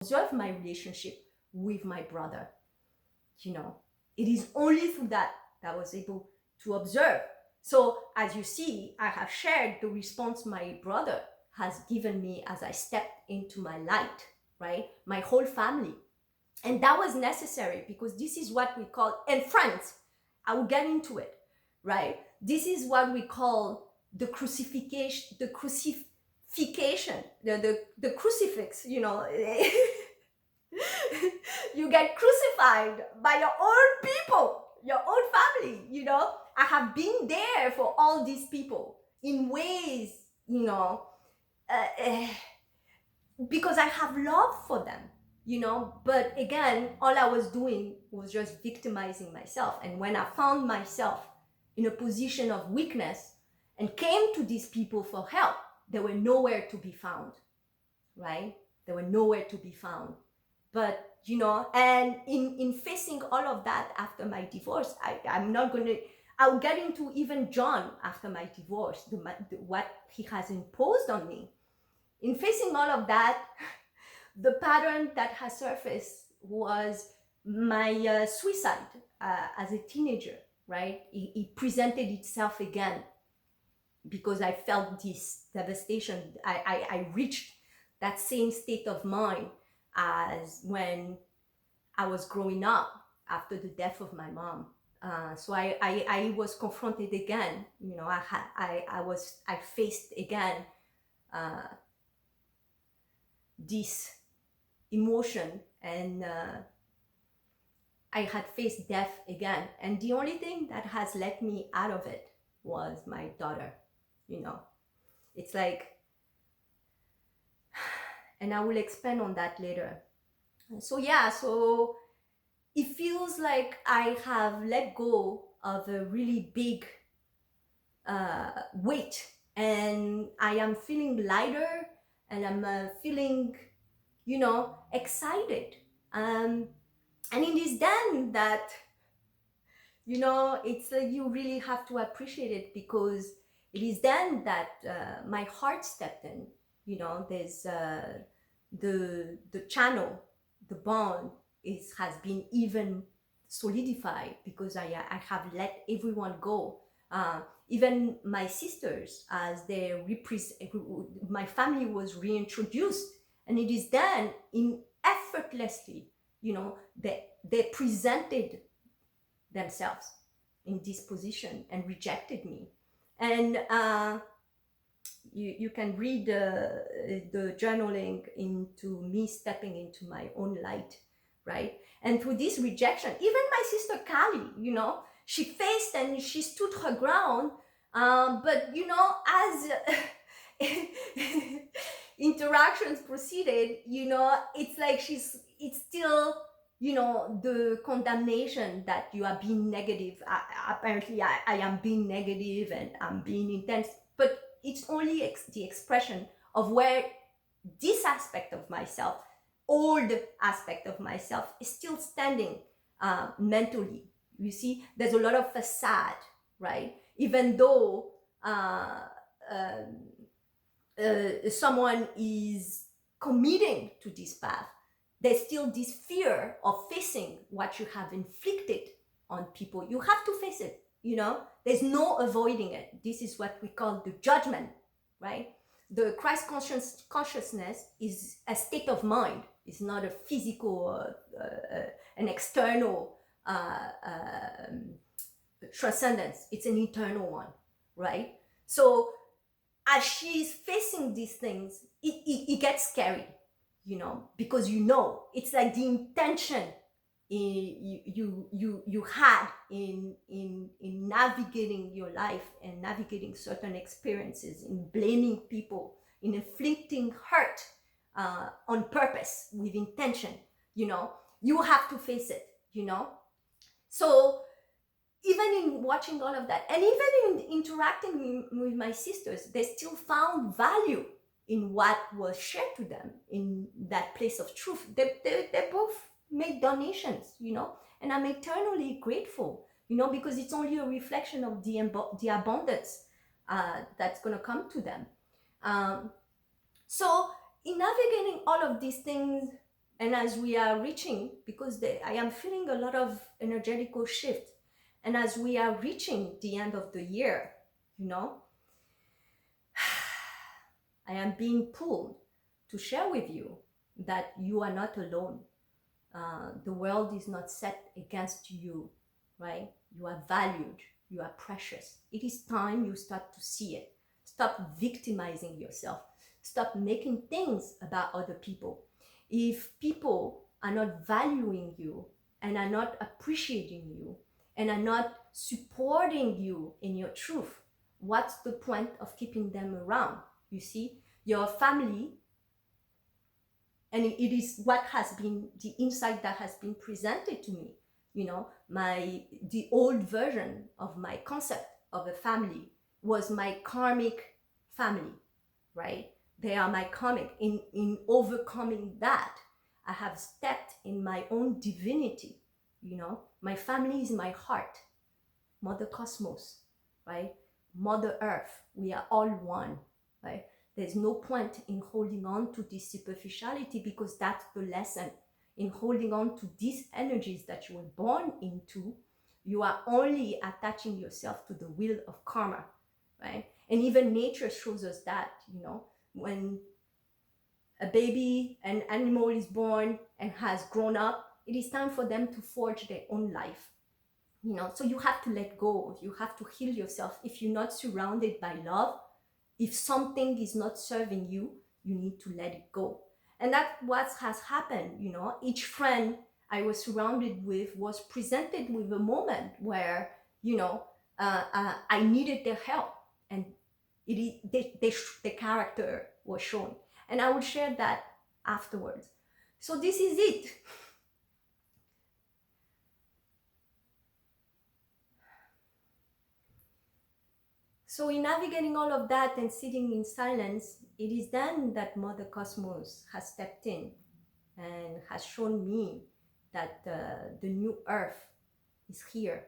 observe my relationship with my brother. It is only through that I was able to observe. So as you see, I have shared the response my brother has given me as I stepped into my light, right? My whole family. And that was necessary because this is what we call, and friends, I will get into it, right? This is what we call the crucifixion, the crucifix, you get crucified by your own people, your own family, I have been there for all these people in ways, uh, uh, because I have love for them, but again, all I was doing was just victimizing myself. And when I found myself in a position of weakness and came to these people for help, they were nowhere to be found, right? They were nowhere to be found. But and in facing all of that after my divorce, I'm not going to, I'll get into even John after my divorce, what he has imposed on me. In facing all of that, the pattern that has surfaced was my suicide as a teenager, right? It presented itself again because I felt this devastation. I reached that same state of mind as when I was growing up after the death of my mom. So I was confronted again. I faced again this emotion, and I had faced death again. And the only thing that has let me out of it was my daughter. It's like, and I will expand on that later. So it feels like I have let go of a really big weight, and I am feeling lighter, and I'm feeling, excited. And it is then that, it's like you really have to appreciate it, because it is then that my heart stepped in. There's the channel, the bond has been even solidified because I have let everyone go. Even my sisters, as my family was reintroduced, and it is then in effortlessly, they presented themselves in this position and rejected me. And you can read the journaling into me stepping into my own light, right? And through this rejection, even my sister Kali, she faced and she stood her ground. But as interactions proceeded, it's like it's still, the condemnation that you are being negative. Apparently, I am being negative and I'm being intense, but it's only the expression of where this aspect of myself, old aspect of myself, is still standing mentally. You see, there's a lot of facade, right? Even though someone is committing to this path, there's still this fear of facing what you have inflicted on people. You have to face it, there's no avoiding it. This is what we call the judgment, right? The Christ consciousness is a state of mind. It's not a physical, an external transcendence. It's an internal one, right? So as she's facing these things, it gets scary, because it's like the intention you had in navigating your life and navigating certain experiences, in blaming people, in inflicting hurt on purpose with intention. You have to face it. So even in watching all of that, and even in interacting with my sisters, they still found value in what was shared to them in that place of truth. They both made donations, and I'm eternally grateful, because it's only a reflection of the abundance that's going to come to them. So in navigating all of these things, And as we are reaching, because I am feeling a lot of energetical shift, and as we are reaching the end of the year, you know, I am being pulled to share with you that you are not alone. The world is not set against you, right? You are valued, you are precious. It is time you start to see it. Stop victimizing yourself. Stop making things about other people. If people are not valuing you and are not appreciating you and are not supporting you in your truth, what's the point of keeping them around? You see, your family, and it is what has been the insight that has been presented to me. You know, the old version of my concept of a family was my karmic family, right? They are my karmic. In overcoming that, I have stepped in my own divinity. You know, my family is my heart, Mother Cosmos, right? Mother Earth. We are all one, right? There's no point in holding on to this superficiality, because that's the lesson. In holding on to these energies that you were born into, you are only attaching yourself to the wheel of karma, right? And even nature shows us that, you know, when a baby, an animal is born and has grown up, it is time for them to forge their own life. You know, so you have to let go, you have to heal yourself. If you're not surrounded by love, if something is not serving you, you need to let it go. And that's what has happened. You know, each friend I was surrounded with was presented with a moment where, you know, I needed their help, and the character was shown, and I will share that afterwards. So this is it. So in navigating all of that and sitting in silence, it is then that Mother Cosmos has stepped in and has shown me that the new earth is here,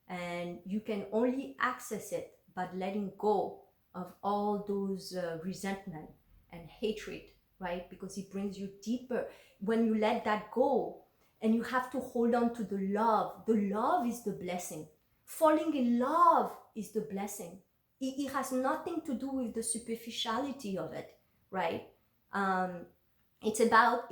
and you can only access it by letting go of all those resentment and hatred, right? Because it brings you deeper. When you let that go, and you have to hold on to the love is the blessing. Falling in love is the blessing. It has nothing to do with the superficiality of it, right? It's about,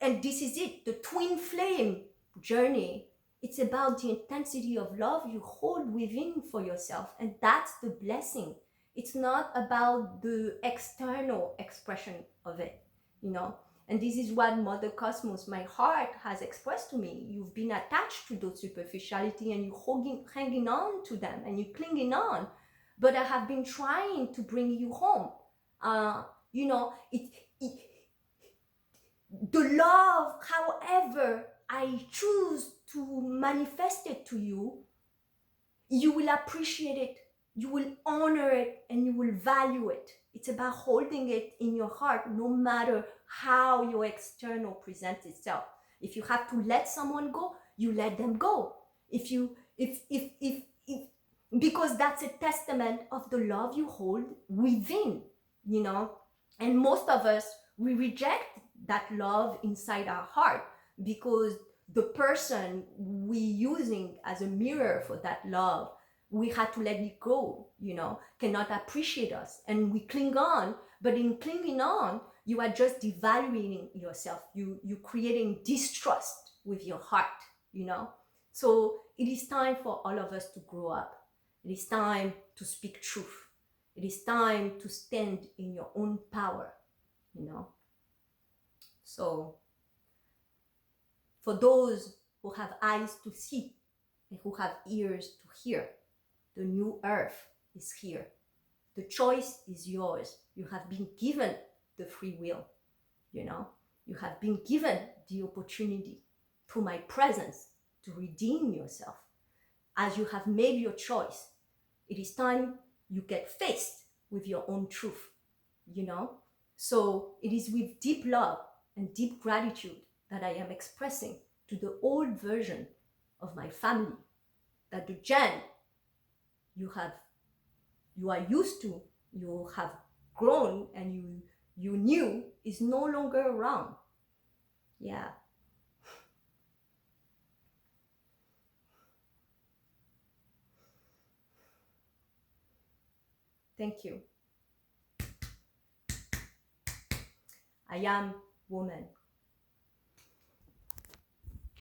and this is it, the twin flame journey. It's about the intensity of love you hold within for yourself, and that's the blessing. It's not about the external expression of it, you know. And this is what Mother Cosmos, my heart, has expressed to me. You've been attached to those superficiality, and you're hanging on to them, and you're clinging on. But I have been trying to bring you home. You know, the love, however I choose to manifest it to you, you will appreciate it, you will honor it, and you will value it. It's about holding it in your heart, no matter how your external presents itself. If you have to let someone go, you let them go. Because that's a testament of the love you hold within, you know. And most of us, we reject that love inside our heart, because the person we using as a mirror for that love, we had to let it go, you know, cannot appreciate us, and we cling on. But in clinging on, you are just devaluing yourself. You creating distrust with your heart, you know. So it is time for all of us to grow up. It is time to speak truth. It is time to stand in your own power, you know. So for those who have eyes to see and who have ears to hear, the new earth is here. The choice is yours. You have been given the free will, you know. You have been given the opportunity through my presence to redeem yourself. As you have made your choice, it is time you get faced with your own truth, you know. So it is with deep love and deep gratitude that I am expressing to the old version of my family that the Jen you are used to, you have grown, and you knew is no longer around. Yeah. Thank you. I am woman.